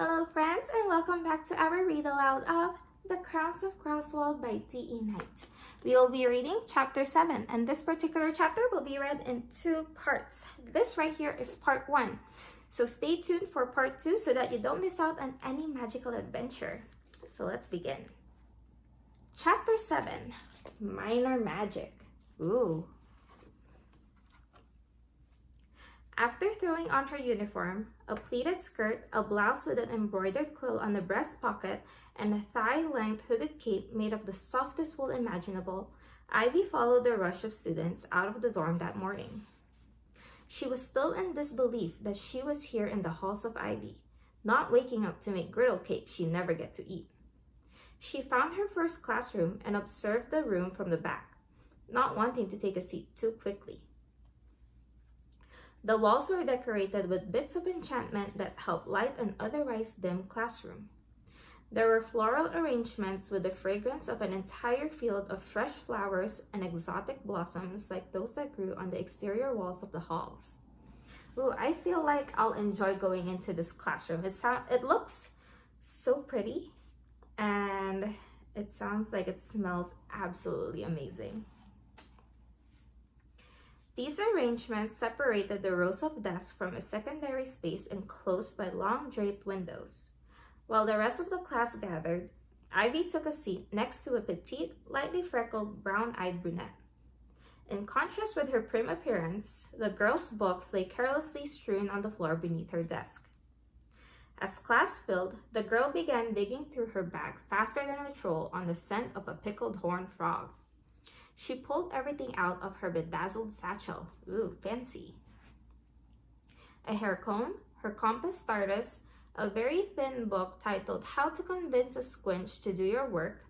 Hello friends, and welcome back to our read aloud of The Crowns of Croswald by T.E. Knight. We will be reading chapter 7, and this particular chapter will be read in two parts. This right here is part 1. So stay tuned for part 2 so that you don't miss out on any magical adventure. So let's begin. Chapter 7, Minor Magic. Ooh. After throwing on her uniform, a pleated skirt, a blouse with an embroidered quill on the breast pocket, and a thigh-length hooded cape made of the softest wool imaginable, Ivy followed the rush of students out of the dorm that morning. She was still in disbelief that she was here in the halls of Ivy, not waking up to make griddle cake she'd never get to eat. She found her first classroom and observed the room from the back, not wanting to take a seat too quickly. The walls were decorated with bits of enchantment that helped light an otherwise dim classroom. There were floral arrangements with the fragrance of an entire field of fresh flowers and exotic blossoms like those that grew on the exterior walls of the halls. Ooh, I feel like I'll enjoy going into this classroom. It looks so pretty, and it sounds like it smells absolutely amazing. These arrangements separated the rows of desks from a secondary space enclosed by long draped windows. While the rest of the class gathered, Ivy took a seat next to a petite, lightly freckled, brown-eyed brunette. In contrast with her prim appearance, the girl's books lay carelessly strewn on the floor beneath her desk. As class filled, the girl began digging through her bag faster than a troll on the scent of a pickled horned frog. She pulled everything out of her bedazzled satchel. Ooh, fancy. A hair comb, her compass stardust, a very thin book titled How to Convince a Squinch to Do Your Work,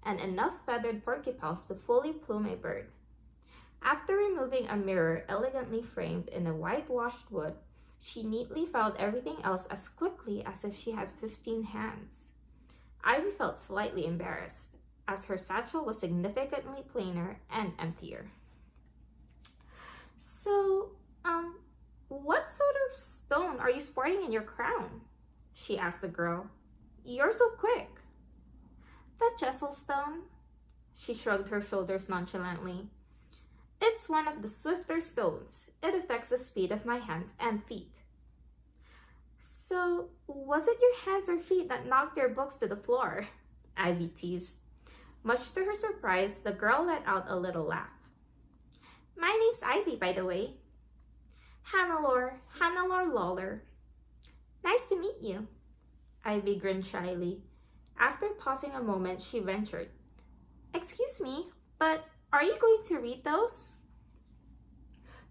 and enough feathered porcupines to fully plume a bird. After removing a mirror elegantly framed in a whitewashed wood, she neatly filed everything else as quickly as if she had 15 hands. Ivy felt slightly embarrassed, as her satchel was significantly plainer and emptier. So, what sort of stone are you sporting in your crown? She asked the girl. You're so quick. The Jessel stone. She shrugged her shoulders nonchalantly. It's one of the swifter stones. It affects the speed of my hands and feet. So, was it your hands or feet that knocked your books to the floor? Ivy teased. Much to her surprise, the girl let out a little laugh. My name's Ivy, by the way. Hannelore Lawler. Nice to meet you. Ivy grinned shyly. After pausing a moment, she ventured. Excuse me, but are you going to read those?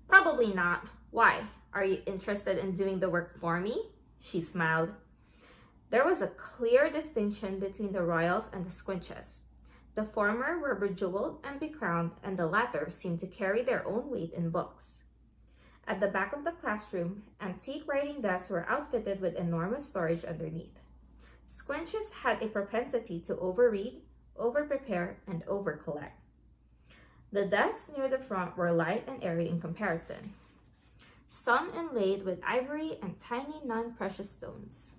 Probably not. Why? Are you interested in doing the work for me? She smiled. There was a clear distinction between the royals and the squinches. The former were bejeweled and becrowned, and the latter seemed to carry their own weight in books. At the back of the classroom, antique writing desks were outfitted with enormous storage underneath. Squinches had a propensity to overread, overprepare, and overcollect. The desks near the front were light and airy in comparison, some inlaid with ivory and tiny non-precious stones.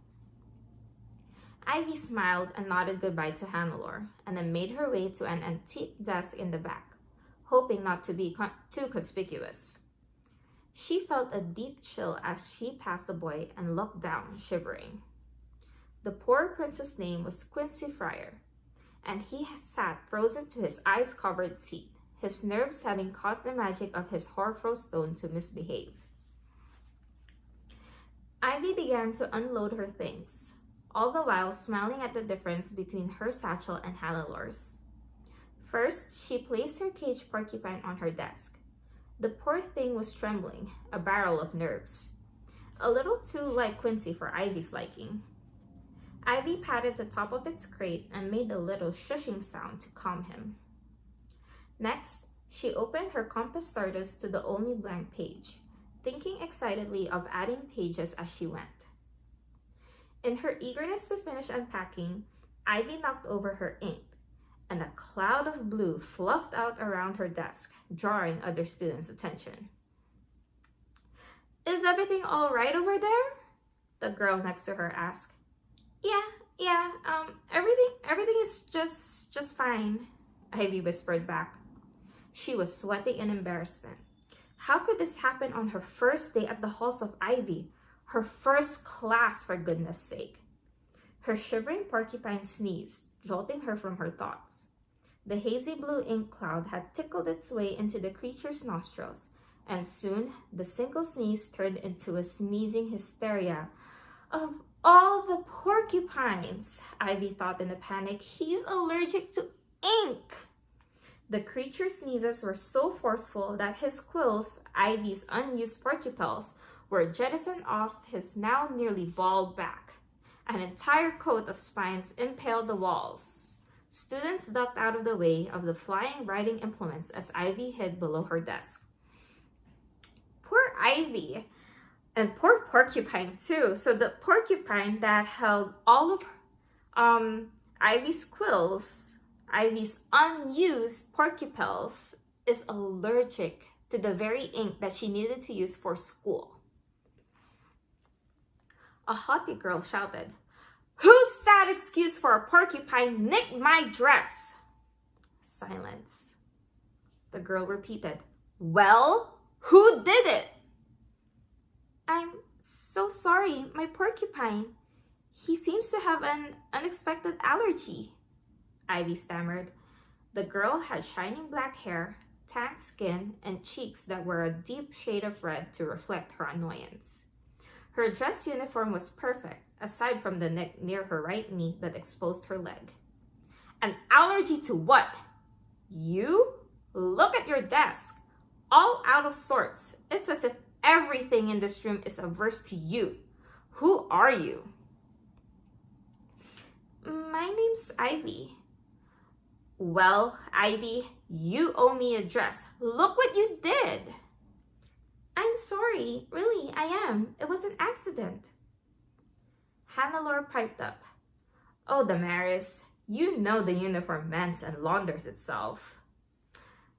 Ivy smiled and nodded goodbye to Hannelore, and then made her way to an antique desk in the back, hoping not to be too conspicuous. She felt a deep chill as she passed the boy and looked down, shivering. The poor prince's name was Quincy Friar, and he sat frozen to his ice-covered seat, his nerves having caused the magic of his Horfro stone to misbehave. Ivy began to unload her things, all the while smiling at the difference between her satchel and Hannelore's. First, she placed her caged porcupine on her desk. The poor thing was trembling, a barrel of nerves. A little too like Quincy for Ivy's liking. Ivy patted the top of its crate and made a little shushing sound to calm him. Next, she opened her compass stardust to the only blank page, thinking excitedly of adding pages as she went. In her eagerness to finish unpacking, Ivy knocked over her ink, and a cloud of blue fluffed out around her desk, drawing other students' attention. Is everything all right over there? The girl next to her asked. Everything is just fine, Ivy whispered back. She was sweating in embarrassment. How could this happen on her first day at the halls of Ivy? Her first class, for goodness sake. Her shivering porcupine sneezed, jolting her from her thoughts. The hazy blue ink cloud had tickled its way into the creature's nostrils, and soon the single sneeze turned into a sneezing hysteria. Of all the porcupines, Ivy thought in a panic, he's allergic to ink. The creature's sneezes were so forceful that his quills, Ivy's unused porcupines, were jettisoned off his now nearly bald back. An entire coat of spines impaled the walls. Students ducked out of the way of the flying writing implements as Ivy hid below her desk. Poor Ivy, and poor porcupine too. So the porcupine that held all of Ivy's quills, Ivy's unused porcupines, is allergic to the very ink that she needed to use for school. A haughty girl shouted, "Whose sad excuse for a porcupine nicked my dress?" Silence. The girl repeated, "Well, who did it?" "I'm so sorry, my porcupine. He seems to have an unexpected allergy," Ivy stammered. The girl had shining black hair, tanned skin, and cheeks that were a deep shade of red to reflect her annoyance. Her dress uniform was perfect, aside from the neck near her right knee that exposed her leg. "An allergy to what? You? Look at your desk. All out of sorts. It's as if everything in this room is averse to you. Who are you?" "My name's Ivy." "Well, Ivy, you owe me a dress. Look what you did." "I'm sorry. Really, I am. It was an accident." Hannelore piped up. "Oh, Damaris, you know the uniform mends and launders itself."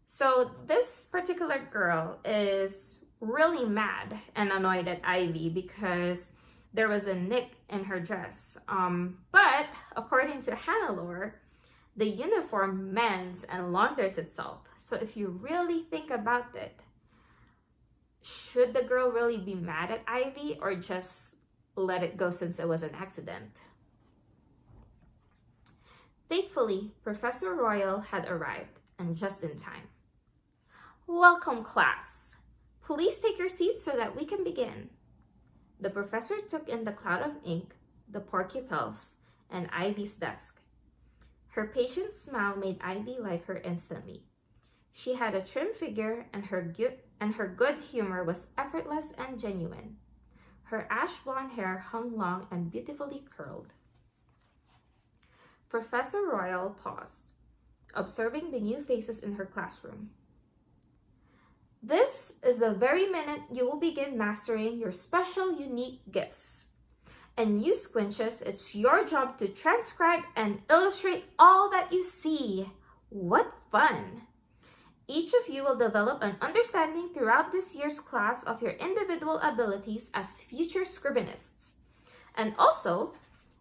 So this particular girl is really mad and annoyed at Ivy because there was a nick in her dress. But according to Hannelore, the uniform mends and launders itself. So if you really think about it, should the girl really be mad at Ivy or just let it go since it was an accident? Thankfully, Professor Royal had arrived, and just in time. "Welcome, class. Please take your seats so that we can begin." The professor took in the cloud of ink, the porcupines, and Ivy's desk. Her patient smile made Ivy like her instantly. She had a trim figure, and her good humor was effortless and genuine. Her ash blonde hair hung long and beautifully curled. Professor Royal paused, observing the new faces in her classroom. "This is the very minute you will begin mastering your special, unique gifts. And you squinches, it's your job to transcribe and illustrate all that you see. What fun! Each of you will develop an understanding throughout this year's class of your individual abilities as future scribonists, and also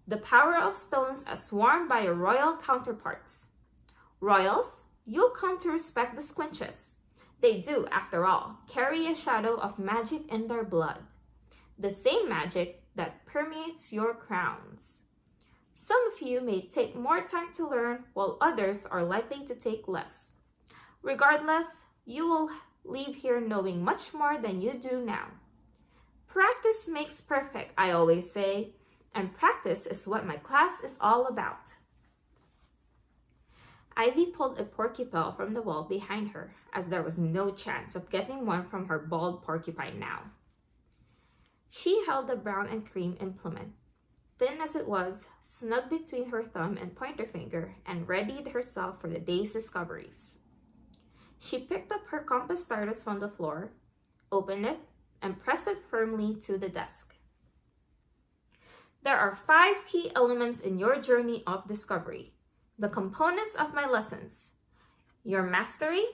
the power of stones as worn by your royal counterparts. Royals, you'll come to respect the squinches. They do, after all, carry a shadow of magic in their blood. The same magic that permeates your crowns. Some of you may take more time to learn, while others are likely to take less. Regardless, you will leave here knowing much more than you do now. Practice makes perfect, I always say, and practice is what my class is all about." Ivy pulled a porcupine from the wall behind her, as there was no chance of getting one from her bald porcupine now. She held the brown and cream implement, thin as it was, snug between her thumb and pointer finger, and readied herself for the day's discoveries. She picked up her compass stylus from the floor, opened it, and pressed it firmly to the desk. "There are 5 key elements in your journey of discovery, the components of my lessons: your mastery,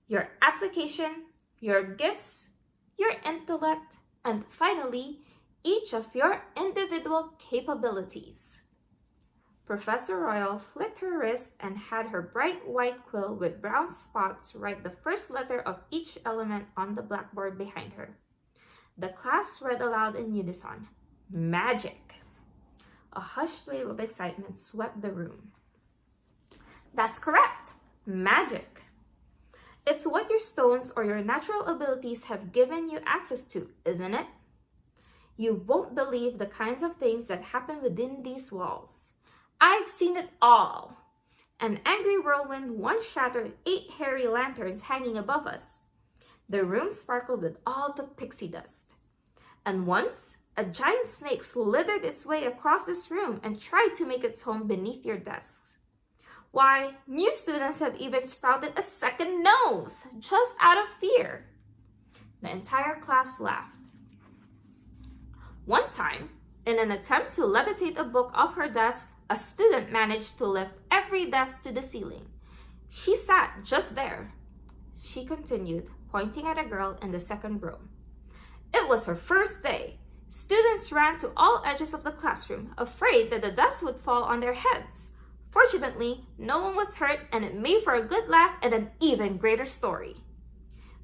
your application, your gifts, your intellect, and finally, each of your individual capabilities. Professor Royal flicked her wrist and had her bright white quill with brown spots write the first letter of each element on the blackboard behind her. The class read aloud in unison, "Magic." A hushed wave of excitement swept the room. That's correct, magic. It's what your stones or your natural abilities have given you access to, isn't it? You won't believe the kinds of things that happen within these walls. I've seen it all. An angry whirlwind once shattered 8 hairy lanterns hanging above us. The room sparkled with all the pixie dust. And once, a giant snake slithered its way across this room and tried to make its home beneath your desks. Why, new students have even sprouted a second nose, just out of fear. The entire class laughed. One time, in an attempt to levitate a book off her desk, a student managed to lift every desk to the ceiling. She sat just there. She continued, pointing at a girl in the second row. It was her first day. Students ran to all edges of the classroom, afraid that the desk would fall on their heads. Fortunately, no one was hurt, and it made for a good laugh and an even greater story.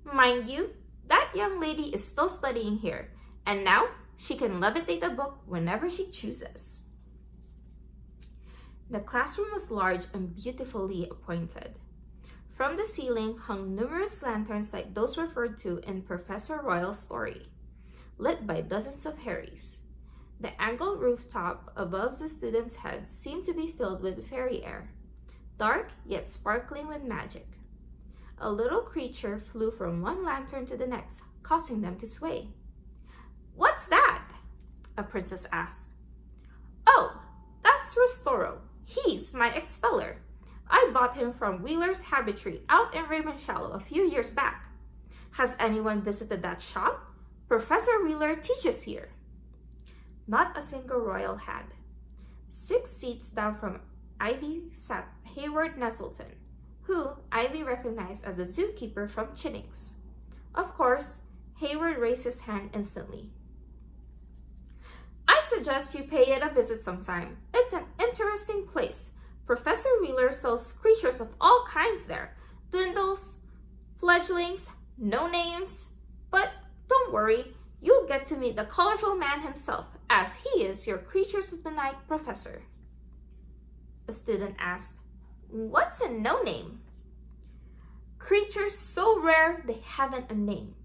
Mind you, that young lady is still studying here, and now she can levitate a book whenever she chooses. The classroom was large and beautifully appointed. From the ceiling hung numerous lanterns like those referred to in Professor Royal's story, lit by dozens of Harrys. The angled rooftop above the students' heads seemed to be filled with fairy air, dark yet sparkling with magic. A little creature flew from one lantern to the next, causing them to sway. "What's that?" a princess asked. "Oh, that's Restoro. He's my expeller. I bought him from Wheeler's Habitry out in Raven Shallow a few years back. Has anyone visited that shop? Professor Wheeler teaches here." Not a single royal had. 6 seats down from Ivy sat Hayward Nettleton, who Ivy recognized as the zookeeper from Chinnings. Of course, Hayward raised his hand instantly. "I suggest you pay it a visit sometime. It's an interesting place. Professor Wheeler sells creatures of all kinds there. Dwindles, fledglings, no names. But don't worry, you'll get to meet the colorful man himself, as he is your Creatures of the Night professor." A student asked, "What's a no-name?" "Creatures so rare they haven't a name.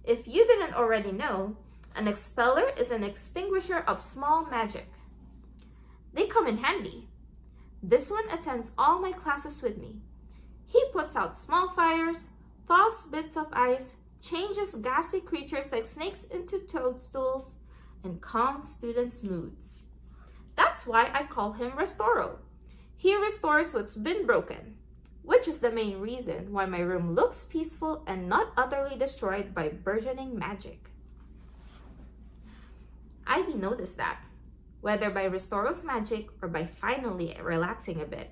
If you didn't already know, an expeller is an extinguisher of small magic. They come in handy. This one attends all my classes with me. He puts out small fires, thaws bits of ice, changes ghastly creatures like snakes into toadstools, and calms students' moods. That's why I call him Restoro. He restores what's been broken, which is the main reason why my room looks peaceful and not utterly destroyed by burgeoning magic." Ivy noticed that, whether by Restoro's magic or by finally relaxing a bit,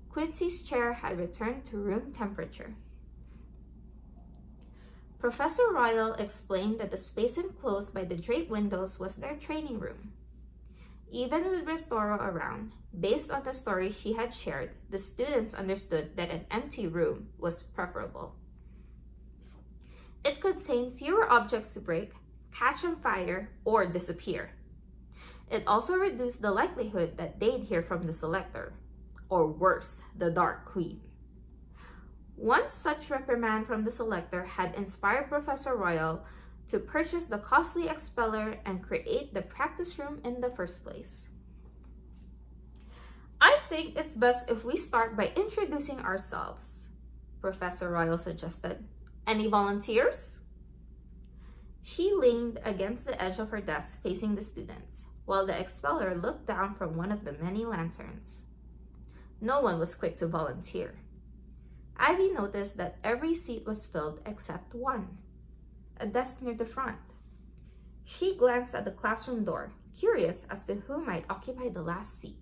Quincy's chair had returned to room temperature. Professor Royal explained that the space enclosed by the draped windows was their training room. Even with Restoro around, based on the story she had shared, the students understood that an empty room was preferable. It contained fewer objects to break, catch on fire, or disappear. It also reduced the likelihood that they'd hear from the Selector, or worse, the Dark Queen. One such reprimand from the Selector had inspired Professor Royal to purchase the costly expeller and create the practice room in the first place. "I think it's best if we start by introducing ourselves," Professor Royal suggested. "Any volunteers?" She leaned against the edge of her desk facing the students, while the expeller looked down from one of the many lanterns. No one was quick to volunteer. Ivy noticed that every seat was filled except one, a desk near the front. She glanced at the classroom door, curious as to who might occupy the last seat.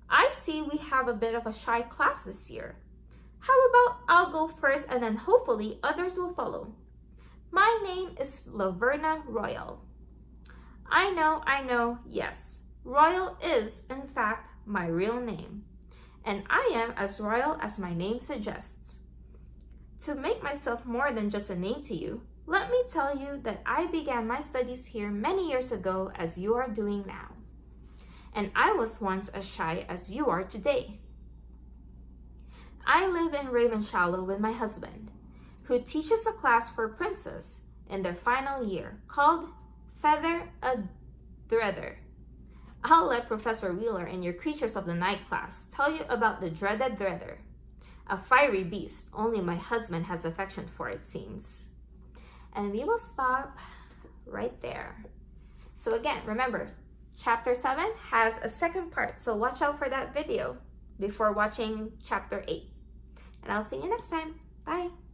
"I see we have a bit of a shy class this year. How about I'll go first and then hopefully others will follow. My name is Laverna Royal." I know, yes. Royal is, in fact, my real name. And I am as royal as my name suggests. To make myself more than just a name to you, let me tell you that I began my studies here many years ago as you are doing now. And I was once as shy as you are today. I live in Ravenshallow with my husband, who teaches a class for princes in their final year called Feather a Threader. I'll let Professor Wheeler in your Creatures of the Night class tell you about the dreaded Threader, a fiery beast only my husband has affection for, it seems. And we will stop right there. So again, remember, Chapter 7 has a second part, so watch out for that video before watching Chapter 8. And I'll see you next time. Bye!